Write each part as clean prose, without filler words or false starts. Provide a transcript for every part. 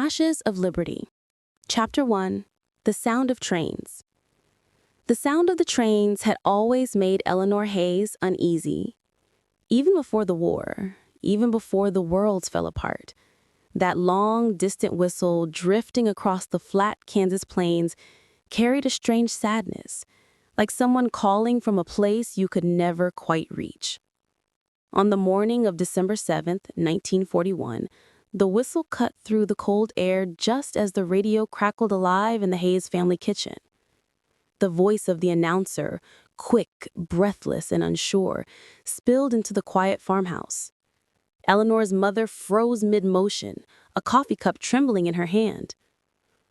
Flashes of Liberty. Chapter 1. The Sound of Trains. The sound of the trains had always made Eleanor Hayes uneasy. Even before the war, even before the worlds fell apart, that long, distant whistle drifting across the flat Kansas plains carried a strange sadness, like someone calling from a place you could never quite reach. On the morning of December 7th, 1941, the whistle cut through the cold air just as the radio crackled alive in the Hayes family kitchen. The voice of the announcer, quick, breathless, and unsure, spilled into the quiet farmhouse. Eleanor's mother froze mid-motion, a coffee cup trembling in her hand.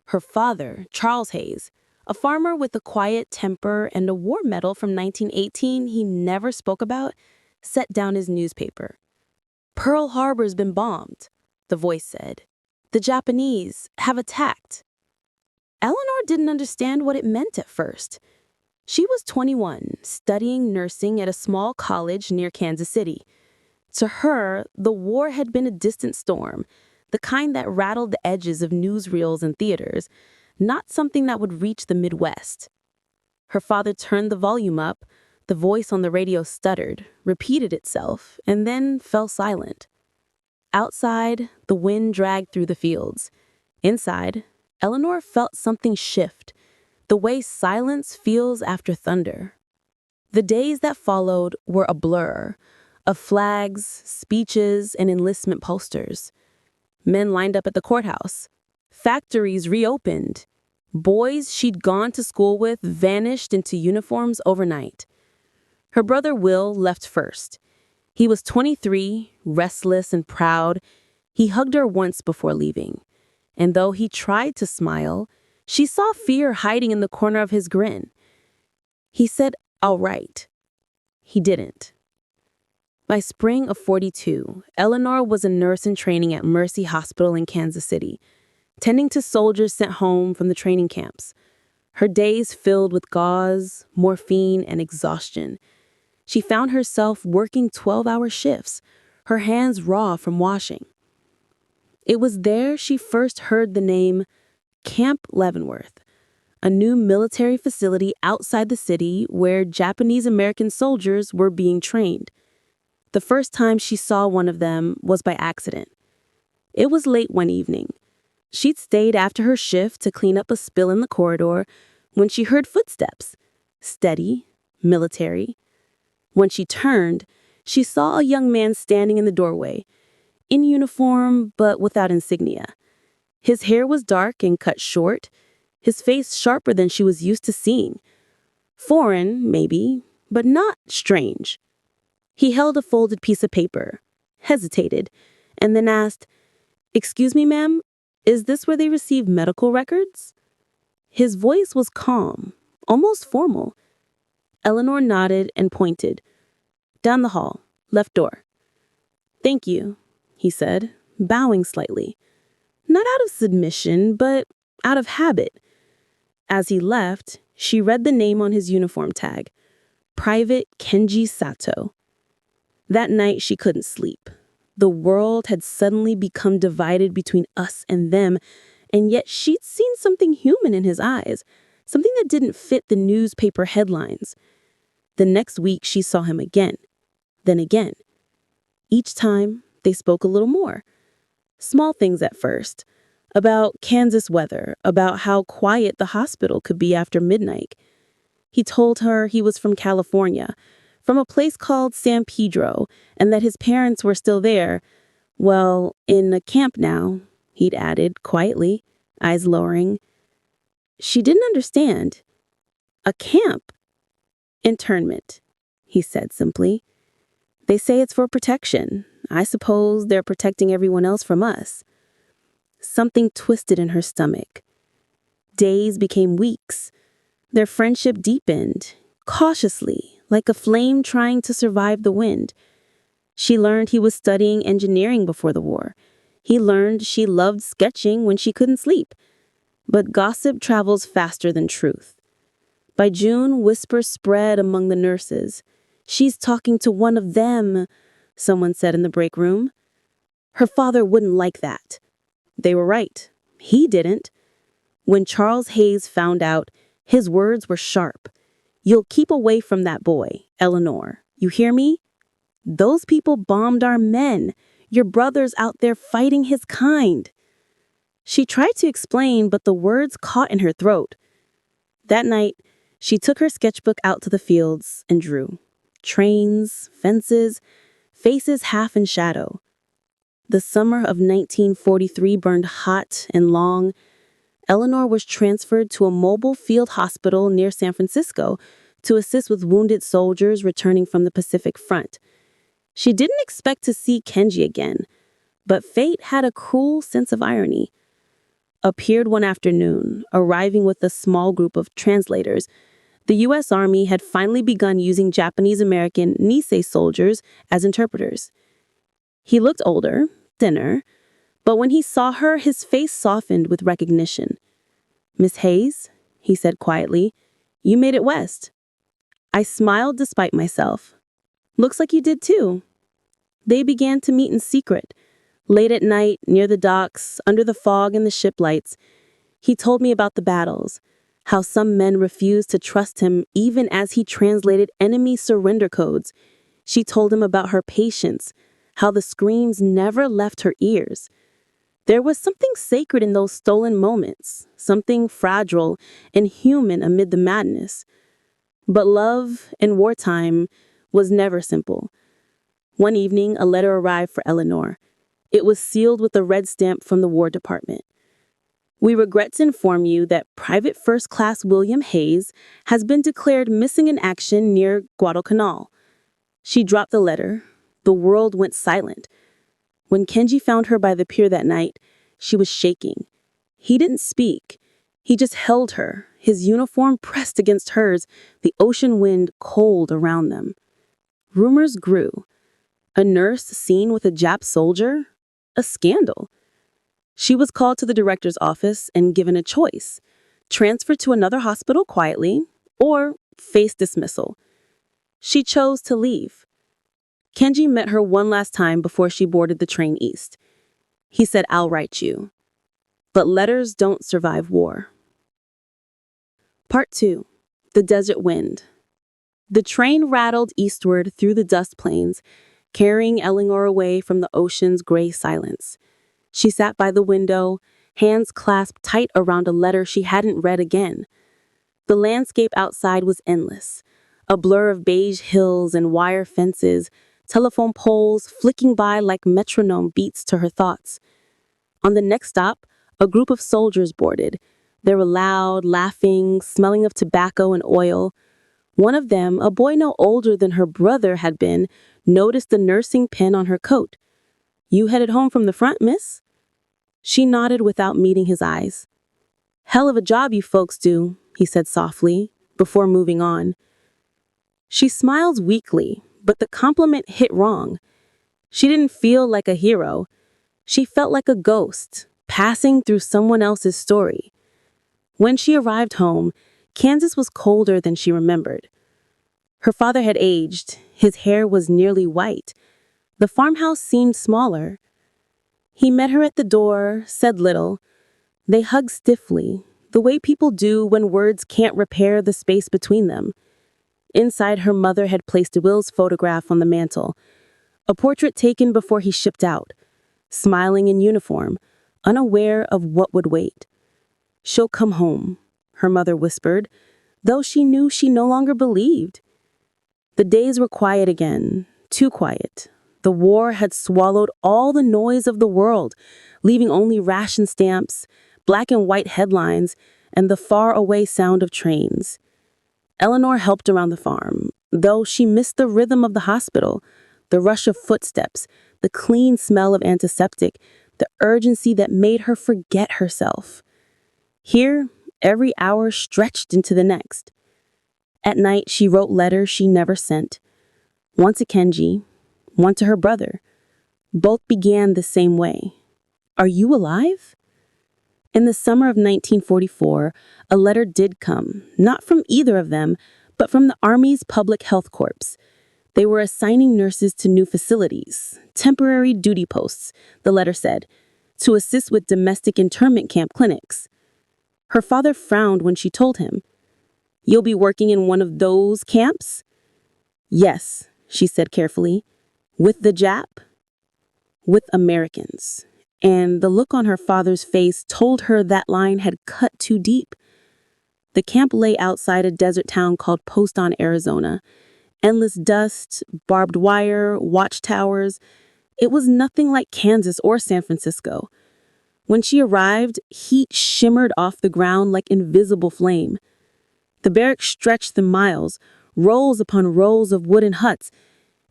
Her father, Charles Hayes, a farmer with a quiet temper and a war medal from 1918 he never spoke about, set down his newspaper. "Pearl Harbor's been bombed," the voice said. "The Japanese have attacked." Eleanor didn't understand what it meant at first. She was 21, studying nursing at a small college near Kansas City. To her, the war had been a distant storm, the kind that rattled the edges of newsreels and theaters, not something that would reach the Midwest. Her father turned the volume up, the voice on the radio stuttered, repeated itself, and then fell silent. Outside, the wind dragged through the fields. Inside, Eleanor felt something shift, the way silence feels after thunder. The days that followed were a blur of flags, speeches, and enlistment posters. Men lined up at the courthouse. Factories reopened. Boys she'd gone to school with vanished into uniforms overnight. Her brother Will left first. He was 23, restless and proud. He hugged her once before leaving. And though he tried to smile, she saw fear hiding in the corner of his grin. He said, "All right." He didn't. By spring of 42, Eleanor was a nurse in training at Mercy Hospital in Kansas City, tending to soldiers sent home from the training camps. Her days filled with gauze, morphine, and exhaustion. She found herself working 12-hour shifts, her hands raw from washing. It was there she first heard the name Camp Leavenworth, a new military facility outside the city where Japanese-American soldiers were being trained. The first time she saw one of them was by accident. It was late one evening. She'd stayed after her shift to clean up a spill in the corridor when she heard footsteps, steady, military. When she turned, she saw a young man standing in the doorway, in uniform but without insignia. His hair was dark and cut short, his face sharper than she was used to seeing. Foreign, maybe, but not strange. He held a folded piece of paper, hesitated, and then asked, "Excuse me, ma'am, is this where they receive medical records?" His voice was calm, almost formal. Eleanor nodded and pointed. "Down the hall, left door." "Thank you," he said, bowing slightly. Not out of submission, but out of habit. As he left, she read the name on his uniform tag, Private Kenji Sato. That night she couldn't sleep. The world had suddenly become divided between us and them, and yet she'd seen something human in his eyes, something that didn't fit the newspaper headlines. The next week she saw him again, then again. Each time, they spoke a little more. Small things at first, about Kansas weather, about how quiet the hospital could be after midnight. He told her he was from California, from a place called San Pedro, and that his parents were still there. Well, in a camp now, he'd added quietly, eyes lowering. She didn't understand. A camp? Internment, he said simply. They say it's for protection. I suppose they're protecting everyone else from us. Something twisted in her stomach. Days became weeks. Their friendship deepened, cautiously, like a flame trying to survive the wind. She learned he was studying engineering before the war. He learned she loved sketching when she couldn't sleep. But gossip travels faster than truth. By June, whispers spread among the nurses. "She's talking to one of them," someone said in the break room. Her father wouldn't like that. They were right. He didn't. When Charles Hayes found out, his words were sharp. "You'll keep away from that boy, Eleanor. You hear me? Those people bombed our men. Your brother's out there fighting his kind." She tried to explain, but the words caught in her throat. That night, she took her sketchbook out to the fields and drew. Trains, fences, faces half in shadow. The summer of 1943 burned hot and long. Eleanor was transferred to a mobile field hospital near San Francisco to assist with wounded soldiers returning from the Pacific Front. She didn't expect to see Kenji again, but fate had a cruel sense of irony. Appeared one afternoon, arriving with a small group of translators. The U.S. Army had finally begun using Japanese-American Nisei soldiers as interpreters. He looked older, thinner, but when he saw her, his face softened with recognition. "Miss Hayes," he said quietly, "you made it west." I smiled despite myself. "Looks like you did too." They began to meet in secret. Late at night, near the docks, under the fog and the ship lights, he told me about the battles, how some men refused to trust him even as he translated enemy surrender codes. She told him about her patience, how the screams never left her ears. There was something sacred in those stolen moments, something fragile and human amid the madness. But love in wartime was never simple. One evening, a letter arrived for Eleanor. It was sealed with a red stamp from the War Department. "We regret to inform you that Private First Class William Hayes has been declared missing in action near Guadalcanal." She dropped the letter. The world went silent. When Kenji found her by the pier that night, she was shaking. He didn't speak. He just held her, his uniform pressed against hers, the ocean wind cold around them. Rumors grew. A nurse seen with a Jap soldier? A scandal. She was called to the director's office and given a choice: transfer to another hospital quietly or face dismissal. She chose to leave. Kenji met her one last time before she boarded the train east. He said, "I'll write you." But letters don't survive war. Part 2. The Desert Wind. The train rattled eastward through the dust plains, carrying Eleanor away from the ocean's gray silence. She sat by the window, hands clasped tight around a letter she hadn't read again. The landscape outside was endless, a blur of beige hills and wire fences, telephone poles flicking by like metronome beats to her thoughts. On the next stop, a group of soldiers boarded. They were loud, laughing, smelling of tobacco and oil. One of them, a boy no older than her brother had been, noticed the nursing pin on her coat. "You headed home from the front, miss?" She nodded without meeting his eyes. "Hell of a job you folks do," he said softly, before moving on. She smiled weakly, but the compliment hit wrong. She didn't feel like a hero. She felt like a ghost, passing through someone else's story. When she arrived home, Kansas was colder than she remembered. Her father had aged. His hair was nearly white. The farmhouse seemed smaller. He met her at the door, said little. They hugged stiffly, the way people do when words can't repair the space between them. Inside, her mother had placed Will's photograph on the mantel, a portrait taken before he shipped out, smiling in uniform, unaware of what would wait. "She'll come home," her mother whispered, though she knew she no longer believed. The days were quiet again, too quiet. The war had swallowed all the noise of the world, leaving only ration stamps, black and white headlines, and the far-away sound of trains. Eleanor helped around the farm, though she missed the rhythm of the hospital, the rush of footsteps, the clean smell of antiseptic, the urgency that made her forget herself. Here, every hour stretched into the next. At night, she wrote letters she never sent. One to Kenji, one to her brother. Both began the same way. "Are you alive?" In the summer of 1944, a letter did come, not from either of them, but from the Army's Public Health Corps. They were assigning nurses to new facilities, temporary duty posts, the letter said. to assist with domestic internment camp clinics. Her father frowned when she told him, "You'll be working in one of those camps?" "Yes," she said carefully. "With the Jap?" "With Americans." And the look on her father's face told her that line had cut too deep. The camp lay outside a desert town called Poston, Arizona. Endless dust, barbed wire, watchtowers. It was nothing like Kansas or San Francisco. When she arrived, heat shimmered off the ground like invisible flame. The barracks stretched the miles, rows upon rows of wooden huts.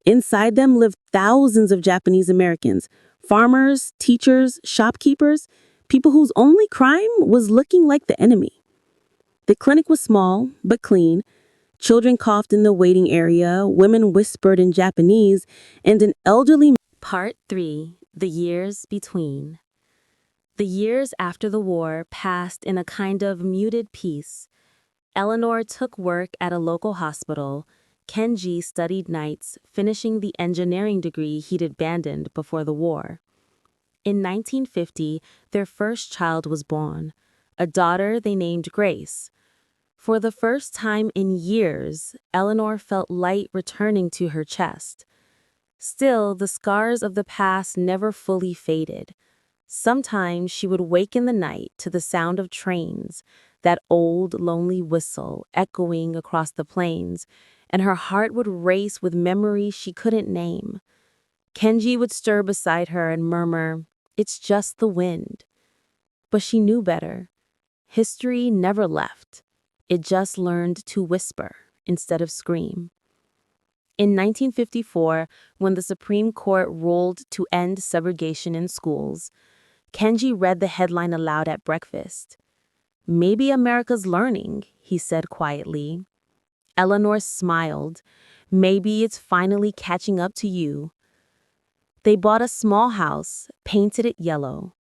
Inside them lived thousands of Japanese Americans, farmers, teachers, shopkeepers, people whose only crime was looking like the enemy. The clinic was small, but clean. Children coughed in the waiting area, women whispered in Japanese, and an elderly... Part 3. The Years Between. The years after the war passed in a kind of muted peace. Eleanor took work at a local hospital. Kenji studied nights, finishing the engineering degree he'd abandoned before the war. In 1950, their first child was born, a daughter they named Grace. For the first time in years, Eleanor felt light returning to her chest. Still, the scars of the past never fully faded. Sometimes she would wake in the night to the sound of trains, that old, lonely whistle echoing across the plains, and her heart would race with memories she couldn't name. Kenji would stir beside her and murmur, "It's just the wind." But she knew better. History never left. It just learned to whisper instead of scream. In 1954, when the Supreme Court ruled to end segregation in schools, Kenji read the headline aloud at breakfast. "Maybe America's learning," he said quietly. Eleanor smiled. "Maybe it's finally catching up to you." They bought a small house, painted it yellow.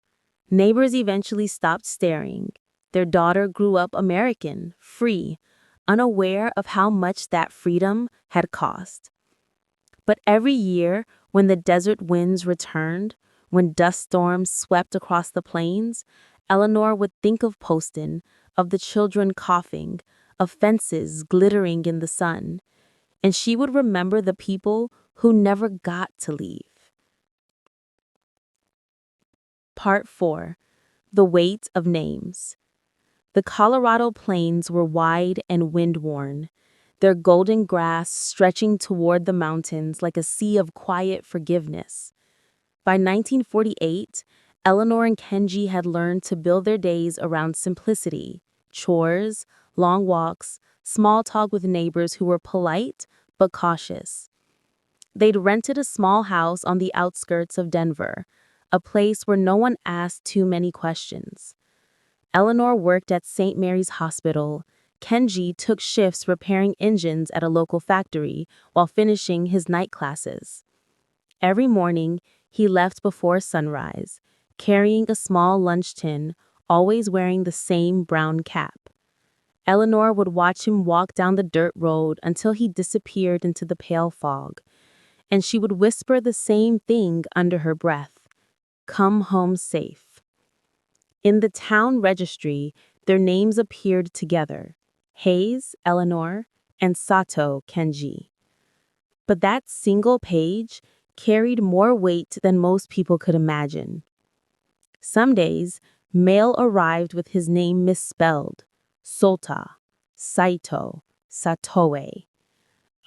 Neighbors eventually stopped staring. Their daughter grew up American, free, unaware of how much that freedom had cost. But every year, when the desert winds returned, when dust storms swept across the plains, Eleanor would think of Poston, of the children coughing, of fences glittering in the sun, and she would remember the people who never got to leave. Part 4. The Weight of Names. The Colorado plains were wide and wind-worn, their golden grass stretching toward the mountains like a sea of quiet forgiveness. By 1948, Eleanor and Kenji had learned to build their days around simplicity, chores, long walks, small talk with neighbors who were polite but cautious. They'd rented a small house on the outskirts of Denver, a place where no one asked too many questions. Eleanor worked at St. Mary's Hospital. Kenji took shifts repairing engines at a local factory while finishing his night classes. Every morning, he left before sunrise, carrying a small lunch tin, always wearing the same brown cap. Eleanor would watch him walk down the dirt road until he disappeared into the pale fog, and she would whisper the same thing under her breath, "Come home safe." In the town registry, their names appeared together, Hayes, Eleanor, and Sato, Kenji. But that single page carried more weight than most people could imagine. Some days, mail arrived with his name misspelled, Sota, Saito, Satoe.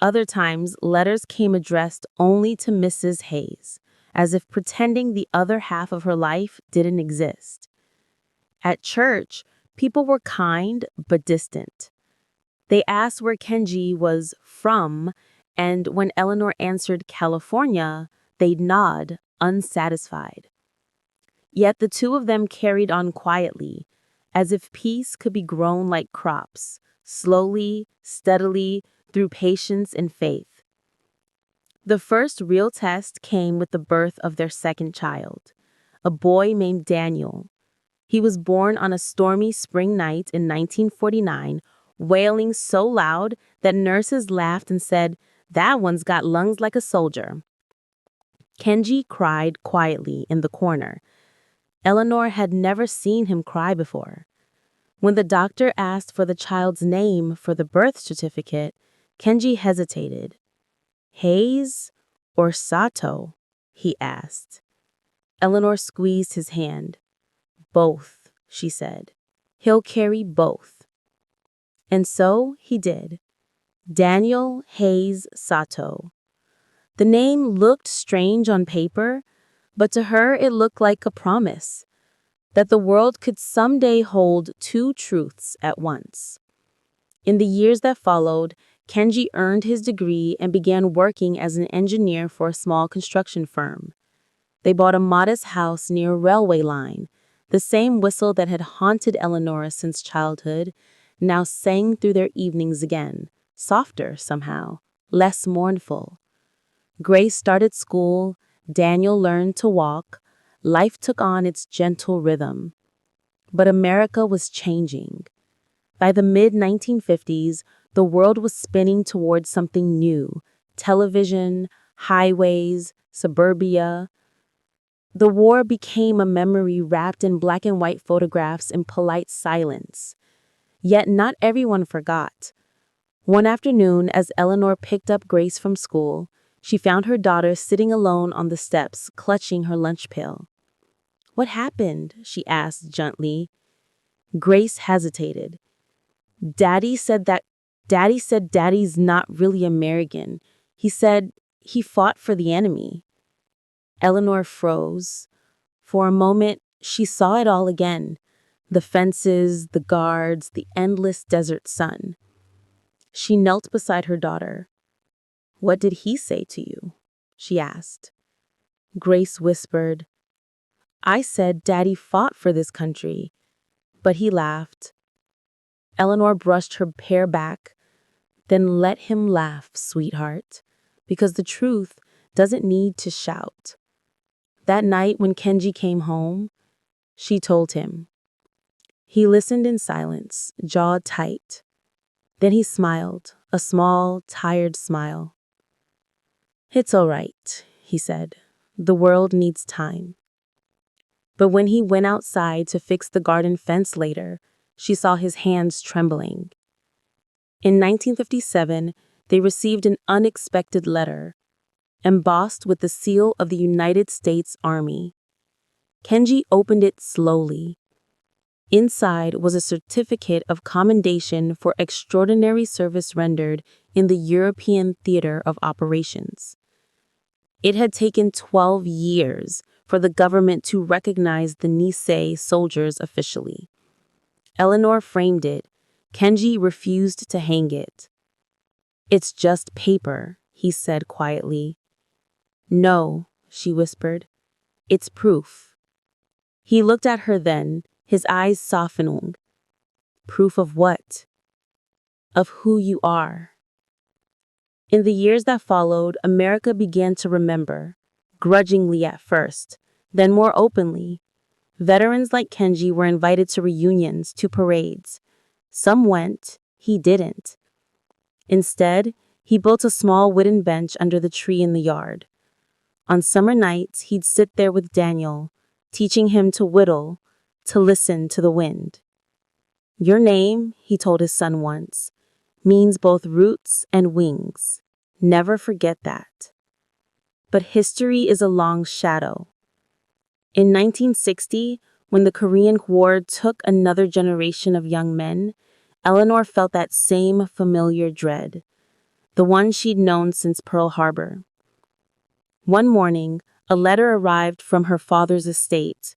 Other times, letters came addressed only to Mrs. Hayes, as if pretending the other half of her life didn't exist. At church, people were kind but distant. They asked where Kenji was from, and when Eleanor answered California, they'd nod, unsatisfied. Yet the two of them carried on quietly, as if peace could be grown like crops, slowly, steadily, through patience and faith. The first real test came with the birth of their second child, a boy named Daniel. He was born on a stormy spring night in 1949, wailing so loud that nurses laughed and said, "That one's got lungs like a soldier." Kenji cried quietly in the corner. Eleanor had never seen him cry before. When the doctor asked for the child's name for the birth certificate, Kenji hesitated. Hayes or Sato? He asked. Eleanor squeezed his hand. Both, she said. He'll carry both. And so he did. Daniel Hayes Sato. The name looked strange on paper, but to her it looked like a promise that the world could someday hold two truths at once. In the years that followed, Kenji earned his degree and began working as an engineer for a small construction firm. They bought a modest house near a railway line. The same whistle that had haunted Eleanor since childhood now sang through their evenings again, softer somehow, less mournful. Grace started school, Daniel learned to walk, life took on its gentle rhythm. But America was changing. By the mid-1950s, the world was spinning towards something new: television, highways, suburbia. The war became a memory wrapped in black and white photographs and polite silence. Yet not everyone forgot. One afternoon, as Eleanor picked up Grace from school, she found her daughter sitting alone on the steps, clutching her lunch pail. "What happened?" she asked gently. Grace hesitated. Daddy said Daddy's not really American. He said he fought for the enemy." Eleanor froze. For a moment, she saw it all again: the fences, the guards, the endless desert sun. She knelt beside her daughter. "What did he say to you?" she asked. Grace whispered, "I said Daddy fought for this country," but he laughed. Eleanor brushed her hair back. "Then let him laugh, sweetheart, because the truth doesn't need to shout." That night when Kenji came home, she told him. He listened in silence, jaw tight. Then he smiled, a small, tired smile. "It's all right," he said. "The world needs time." But when he went outside to fix the garden fence later, she saw his hands trembling. In 1957, they received an unexpected letter, embossed with the seal of the United States Army. Kenji opened it slowly. Inside was a certificate of commendation for extraordinary service rendered in the European Theater of Operations. It had taken 12 years for the government to recognize the Nisei soldiers officially. Eleanor framed it. Kenji refused to hang it. "It's just paper," he said quietly. "No," she whispered. "It's proof." He looked at her then, his eyes softening. "Proof of what?" "Of who you are." In the years that followed, America began to remember, grudgingly at first, then more openly. Veterans like Kenji were invited to reunions, to parades. Some went, he didn't. Instead, he built a small wooden bench under the tree in the yard. On summer nights, he'd sit there with Daniel, teaching him to whittle, to listen to the wind. "Your name," he told his son once, "means both roots and wings. Never forget that." But history is a long shadow. In 1960, when the Korean War took another generation of young men, Eleanor felt that same familiar dread, the one she'd known since Pearl Harbor. One morning, a letter arrived from her father's estate.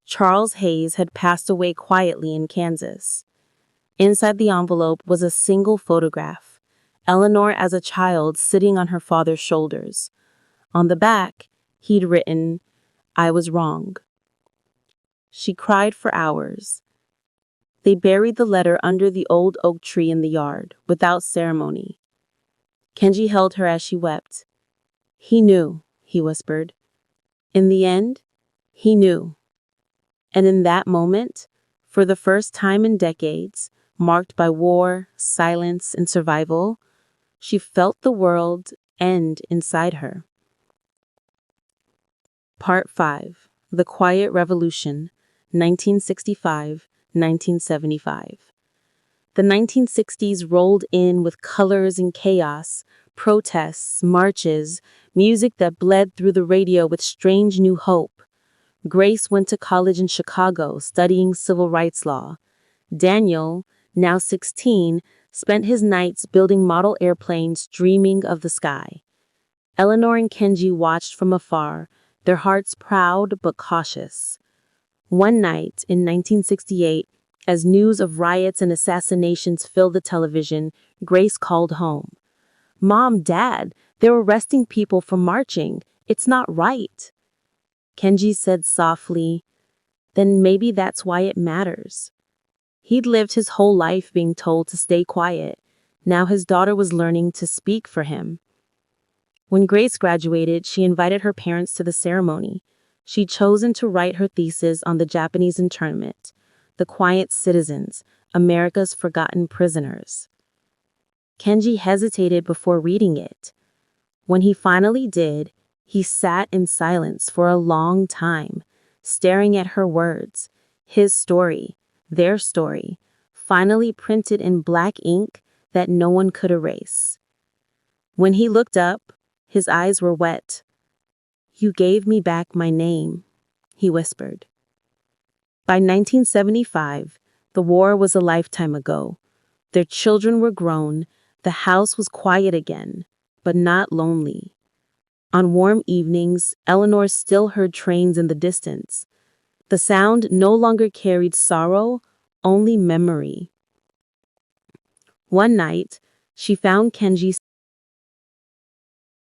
Charles Hayes had passed away quietly in Kansas. Inside the envelope was a single photograph, Eleanor as a child sitting on her father's shoulders. On the back, he'd written, "I was wrong." She cried for hours. They buried the letter under the old oak tree in the yard, without ceremony. Kenji held her as she wept. "He knew," he whispered. In the end, he knew. And in that moment, for the first time in decades, marked by war, silence, and survival, she felt the world end inside her. Part 5. The Quiet Revolution, 1965-1975. The 1960s rolled in with colors and chaos, protests, marches, music that bled through the radio with strange new hope. Grace went to college in Chicago studying civil rights law. Daniel, now 16, spent his nights building model airplanes, dreaming of the sky. Eleanor and Kenji watched from afar, their hearts proud but cautious. One night in 1968, as news of riots and assassinations filled the television, Grace called home. "Mom, Dad, they're arresting people for marching. It's not right." Kenji said softly, "Then maybe that's why it matters." He'd lived his whole life being told to stay quiet. Now his daughter was learning to speak for him. When Grace graduated, she invited her parents to the ceremony. She'd chosen to write her thesis on the Japanese internment, the quiet citizens, America's forgotten prisoners. Kenji hesitated before reading it. When he finally did, he sat in silence for a long time, staring at her words, his story, their story, finally printed in black ink that no one could erase. When he looked up, his eyes were wet. "You gave me back my name," he whispered. By 1975, the war was a lifetime ago. Their children were grown, the house was quiet again, but not lonely. On warm evenings, Eleanor still heard trains in the distance. The sound no longer carried sorrow, only memory. One night, she found Kenji